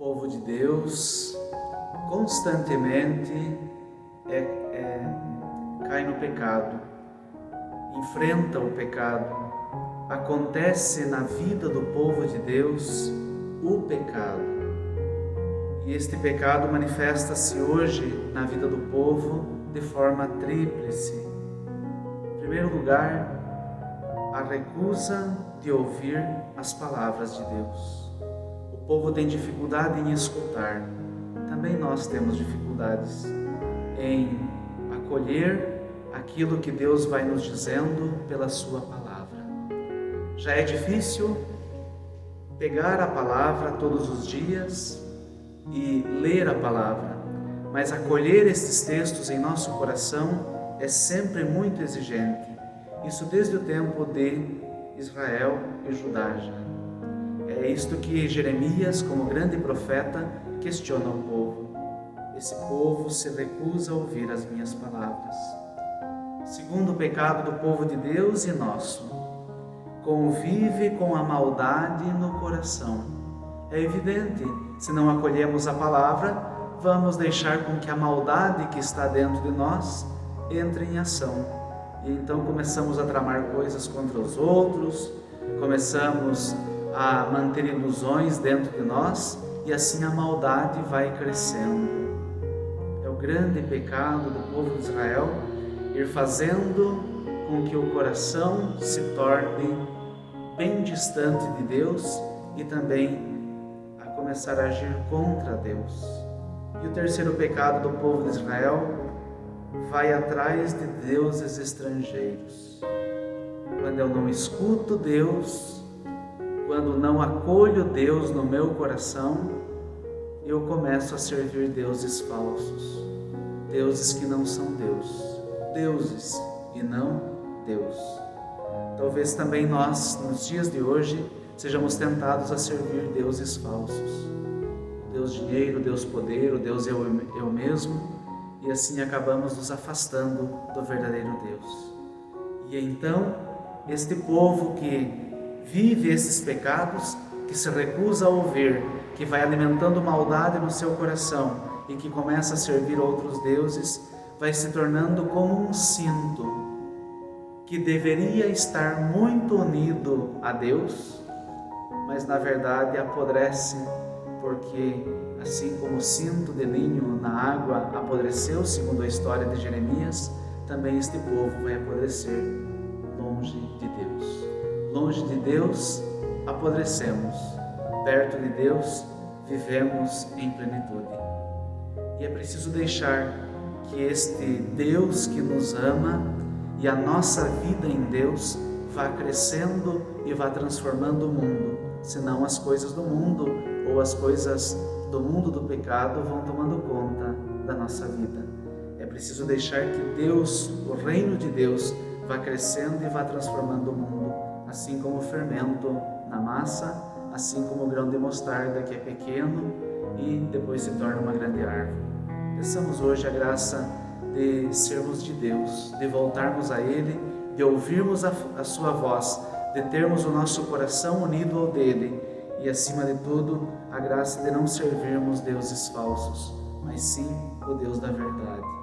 povo de Deus constantemente cai no pecado, enfrenta o pecado. Acontece na vida do povo de Deus o pecado. E este pecado manifesta-se hoje na vida do povo de forma tríplice. Em primeiro lugar, a recusa de ouvir as palavras de Deus. O povo tem dificuldade em escutar. Também nós temos dificuldades em acolher aquilo que Deus vai nos dizendo pela sua palavra. Já é difícil pegar a palavra todos os dias e ler a palavra, mas acolher estes textos em nosso coração é sempre muito exigente. Isso desde o tempo de Israel e Judá já. É isto que Jeremias, como grande profeta, questiona o povo. Esse povo se recusa a ouvir as minhas palavras. Segundo pecado do povo de Deus e nosso, convive com a maldade no coração. É evidente, se não acolhemos a palavra, vamos deixar com que a maldade que está dentro de nós entre em ação. E então começamos a tramar coisas contra os outros, começamos a manter ilusões dentro de nós e assim a maldade vai crescendo. É o grande pecado do povo de Israel ir fazendo com que o coração se torne bem distante de Deus e também a começar a agir contra Deus. E o terceiro pecado do povo de Israel vai atrás de deuses estrangeiros. Quando eu não escuto Deus, quando não acolho Deus no meu coração, eu começo a servir deuses falsos, deuses que não são Deus, deuses e não Deus. Talvez também nós, nos dias de hoje, sejamos tentados a servir deuses falsos. Deus dinheiro, Deus poder, o Deus eu mesmo, e assim acabamos nos afastando do verdadeiro Deus. E então, este povo que vive esses pecados, que se recusa a ouvir, que vai alimentando maldade no seu coração e que começa a servir outros deuses, vai se tornando como um cinto que deveria estar muito unido a Deus, mas na verdade apodrece, porque assim como o cinto de linho na água apodreceu, segundo a história de Jeremias, também este povo vai apodrecer longe de Deus. Longe de Deus apodrecemos, perto de Deus vivemos em plenitude. E é preciso deixar que este Deus que nos ama e a nossa vida em Deus vá crescendo e vá transformando o mundo, senão as coisas do mundo ou as coisas do mundo do pecado vão tomando conta da nossa vida. É preciso deixar que Deus, o reino de Deus, vá crescendo e vá transformando o mundo, assim como o fermento na massa, assim como o grão de mostarda que é pequeno e depois se torna uma grande árvore. Peçamos hoje a graça de sermos de Deus, de voltarmos a Ele, de ouvirmos a Sua voz, de termos o nosso coração unido ao dele e, acima de tudo, a graça de não servirmos deuses falsos, mas sim o Deus da verdade.